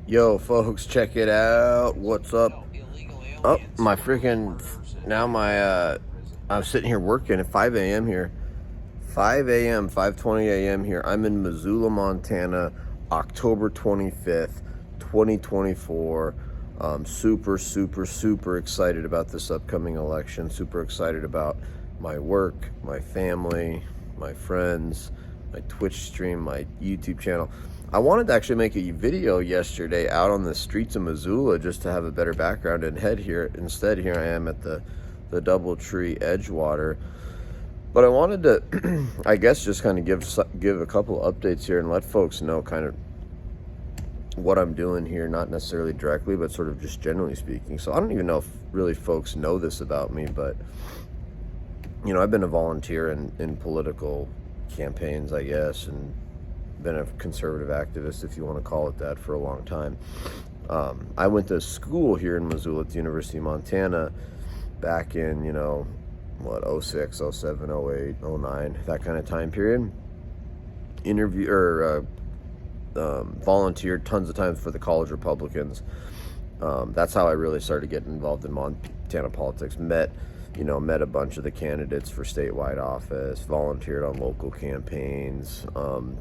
Yo, folks, check it out. What's up? Oh, my freaking. Now, I'm sitting here working at 5 a.m. here. 5 a.m., 5:20 a.m. here. I'm in Missoula, Montana, October 25th, 2024. Super, super, super excited about this upcoming election. Super excited about my work, my family, my friends, my Twitch stream, my YouTube channel. I wanted to actually make a video yesterday out on the streets of Missoula just to have a better background and head here. Instead, here I am at the Doubletree Edgewater. But I wanted to, I guess, just kind of give a couple of updates here and let folks know kind of what I'm doing here, not necessarily directly, but sort of just generally speaking. So I don't even know if really folks know this about me, but, I've been a volunteer in political campaigns, I guess, and been a conservative activist, if you want to call it that, for a long time. I went to school here in Missoula at the University of Montana back in, 06, 07, 08, 09, that kind of time period. Volunteered tons of times for the college Republicans. That's how I really started getting involved in Montana politics. Met a bunch of the candidates for statewide office, volunteered on local campaigns,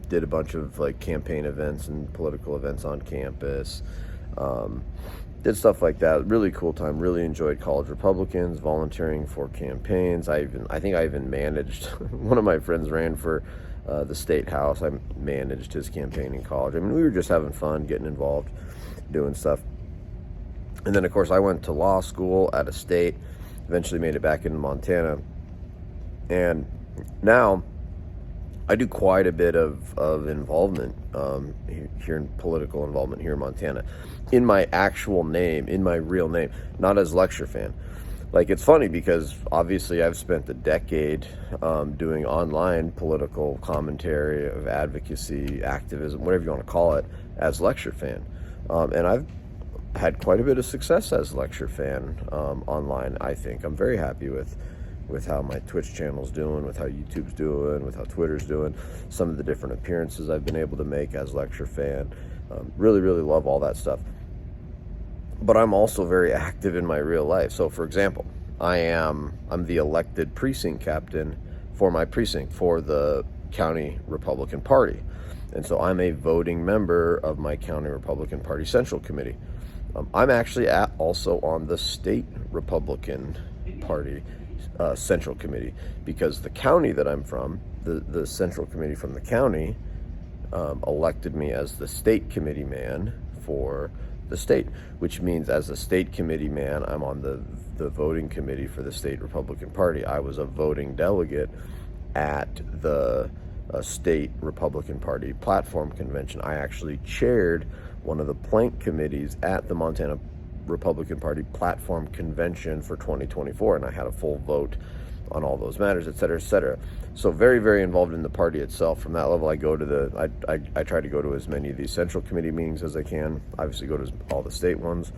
did a bunch of campaign events and political events on campus, did stuff like that. Really cool time. Really enjoyed college Republicans, volunteering for campaigns. I think I even managed, one of my friends ran for the state house. I managed his campaign in college. I mean, we were just having fun, getting involved, doing stuff. And then, of course, I went to law school out of state, eventually made it back into Montana. And now I do quite a bit of involvement here in political involvement here in Montana, in my actual name, in my real name, not as lecture fan. It's funny because obviously I've spent a decade doing online political commentary, of advocacy, activism, whatever you want to call it, as lecture fan. And I've had quite a bit of success as lecture fan online, I think. I'm very happy with how my Twitch channel's doing, with how YouTube's doing, with how Twitter's doing, some of the different appearances I've been able to make as lecture fan. Really, really love all that stuff. But I'm also very active in my real life. So, for example, I'm the elected precinct captain for my precinct for the county Republican Party. And so I'm a voting member of my county Republican Party Central Committee. I'm actually also on the state Republican Party Central Committee, because the county that I'm from, the Central Committee from the county, elected me as the state committee man for the state, which means as a state committee man, I'm on the voting committee for the state Republican Party. I was a voting delegate at the state Republican Party platform convention. I actually chaired one of the plank committees at the Montana Republican Party platform convention for 2024, and I had a full vote on all those matters, et cetera, et cetera. So very, very involved in the party itself. From that level, I go to I try to go to as many of these central committee meetings as I can. Obviously, go to all the state ones.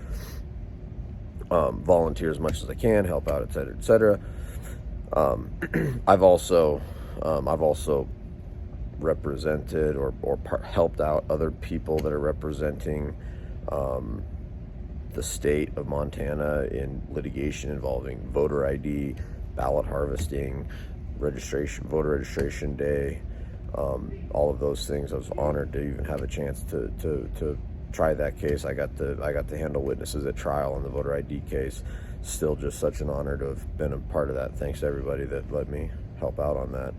Volunteer as much as I can, help out, et cetera, et cetera. I've also represented or helped out other people that are representing the state of Montana in litigation involving voter ID, ballot harvesting, voter registration day, all of those things. I was honored to even have a chance to try that case. I got to handle witnesses at trial on the voter ID case. Still just such an honor to have been a part of that. Thanks to everybody that let me help out on that.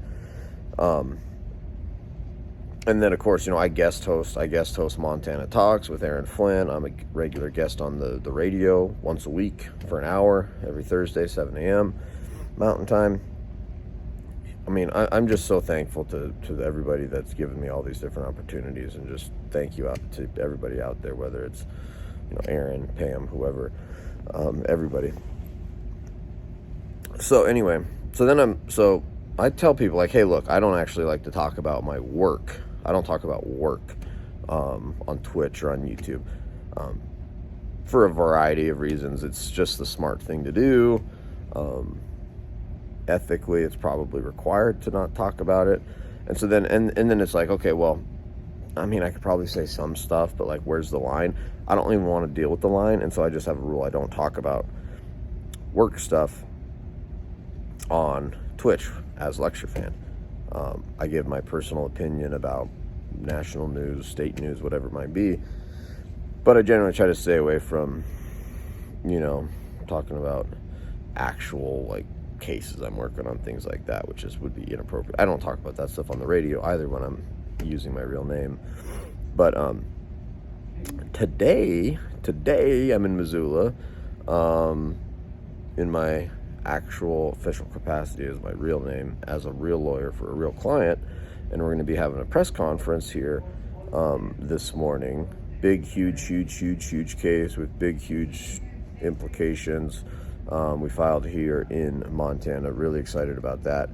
And then, of course, I guest host Montana Talks with Aaron Flynn. I'm a regular guest on the radio once a week for an hour, every Thursday, 7 a.m. Mountain Time. I mean, I'm just so thankful to everybody that's given me all these different opportunities, and just thank you out to everybody out there, whether it's, Aaron, Pam, whoever, everybody. So anyway, so I tell people, hey, look, I don't actually like to talk about my work. I don't talk about work on Twitch or on YouTube for a variety of reasons. It's just the smart thing to do. Ethically, it's probably required to not talk about it. And so then, and then it's okay, well, I mean, I could probably say some stuff, but like, where's the line? I don't even want to deal with the line, and so I just have a rule: I don't talk about work stuff on Twitch as Lecture Fan. I give my personal opinion about national news, state news, whatever it might be, but I generally try to stay away from, talking about actual like cases I'm working on, things like that, which would be inappropriate. I don't talk about that stuff on the radio either when I'm using my real name. But today I'm in Missoula, in my actual official capacity as my real name, as a real lawyer for a real client, and we're going to be having a press conference here this morning. Big, huge case with big, huge implications. We filed here in Montana. Really excited about that.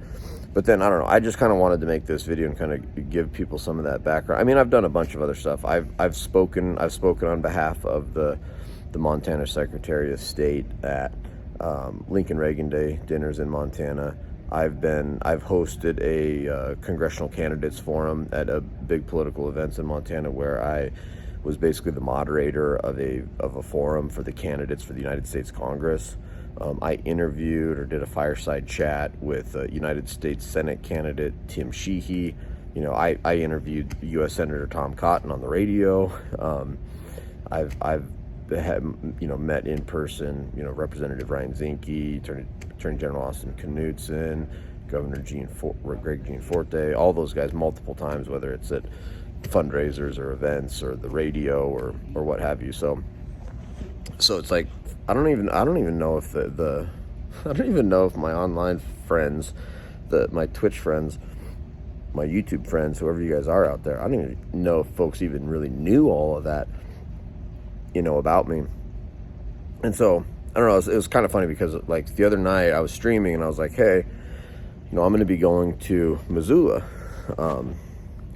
But then, I don't know, I just kind of wanted to make this video and kind of give people some of that background. I mean, I've done a bunch of other stuff. I've spoken on behalf of the Montana Secretary of State at Lincoln Reagan Day dinners in Montana. I've hosted a congressional candidates forum at a big political events in Montana where I was basically the moderator of a forum for the candidates for the United States Congress. I interviewed or did a fireside chat with United States Senate candidate Tim Sheehy. I interviewed U.S. Senator Tom Cotton on the radio. I've met in person, Representative Ryan Zinke, Attorney General Austin Knudsen, Governor Greg Gianforte, all those guys multiple times, whether it's at fundraisers or events or the radio or what have you. So it's like, I don't even know if I don't even know if my online friends, my Twitch friends, my YouTube friends, whoever you guys are out there, I don't even know if folks even really knew all of that, about me. And so, I don't know, it was kind of funny because like the other night I was streaming and I was like, hey, I'm going to be going to Missoula. I'm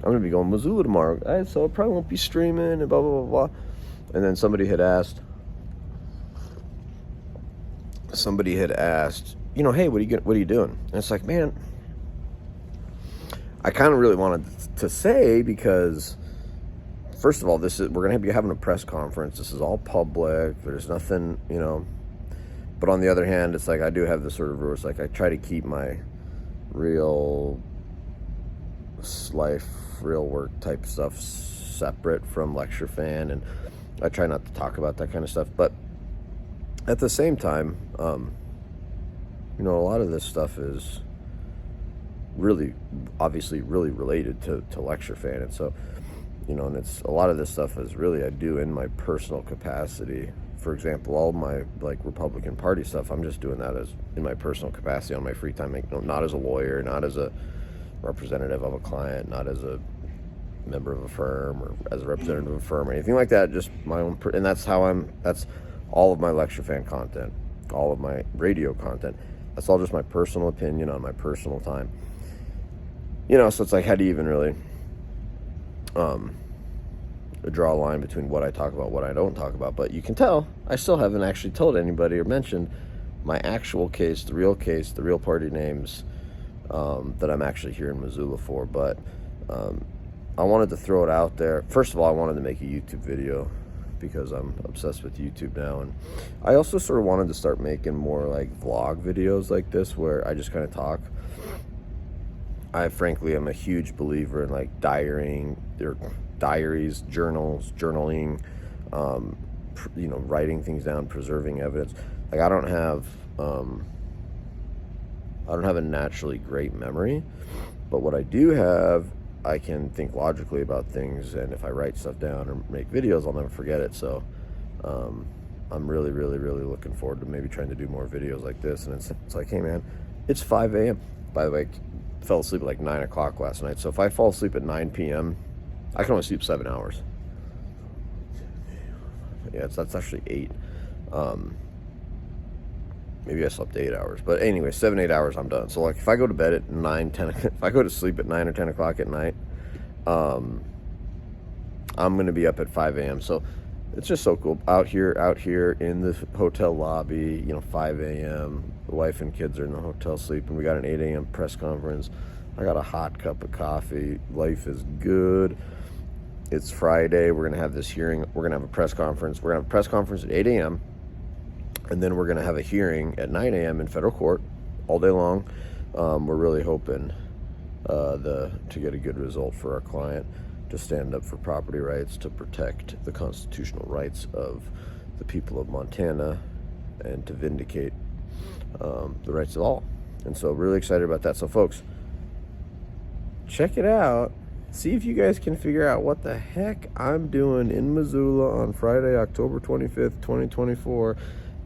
going to be going to Missoula tomorrow. So I probably won't be streaming and blah, blah, blah, blah. And then somebody had asked, hey, what are you doing? And it's like, man, I kind of really wanted to say, because first of all, we're going to be having a press conference. This is all public. There's nothing, but on the other hand, it's like, I do have this sort of rule. It's like, I try to keep my real life, real work type stuff separate from Lecture Fan, and I try not to talk about that kind of stuff. But at the same time, a lot of this stuff is really, obviously, really related to Lecture Fan, and so, and it's a lot of this stuff is really I do in my personal capacity. For example, all my like Republican Party stuff, I'm just doing that as in my personal capacity on my free time, not as a lawyer, not as a representative of a client, not as a member of a firm or as a representative of a firm or anything like that. Just my own, and that's all of my Lecture Fan content, all of my radio content. That's all just my personal opinion on my personal time. So it's like, how do you even really draw a line between what I talk about, what I don't talk about? But you can tell I still haven't actually told anybody or mentioned my actual case, the real party names that I'm actually here in Missoula for. But I wanted to throw it out there. First of all, I wanted to make a YouTube video because I'm obsessed with YouTube now, and I also sort of wanted to start making more like vlog videos like this where I just kind of talk. I frankly am a huge believer in like diaries, journaling, writing things down, preserving evidence. Like I don't have a naturally great memory, but what I do have, I can think logically about things, and if I write stuff down or make videos, I'll never forget it. So I'm really, really, really looking forward to maybe trying to do more videos like this. And it's like, hey man, it's 5 a.m. By the way, I fell asleep at like 9 o'clock last night. So if I fall asleep at 9 p.m., I can only sleep 7 hours. Yeah, that's actually 8. Maybe I slept 8 hours, but anyway, 7-8 hours, I'm done. So like, if I go to bed at 9-10, if I go to sleep at 9 or 10 o'clock at night, I'm going to be up at 5 a.m. So it's just so cool out here in the hotel lobby, 5 a.m. The wife and kids are in the hotel sleeping. We got an 8 a.m. press conference. I got a hot cup of coffee. Life is good. It's Friday. We're going to have this hearing. We're going to have a press conference. We're going to have a press conference at 8 a.m. And then we're going to have a hearing at 9 a.m. in federal court all day long. We're really hoping to get a good result for our client, to stand up for property rights, to protect the constitutional rights of the people of Montana, and to vindicate the rights of all. And so really excited about that. So folks, check it out. See if you guys can figure out what the heck I'm doing in Missoula on Friday, October 25th, 2024,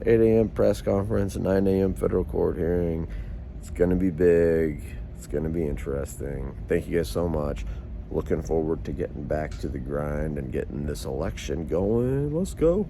8 a.m. press conference, 9 a.m. federal court hearing. It's going to be big. It's going to be interesting. Thank you guys so much. Looking forward to getting back to the grind and getting this election going. Let's go.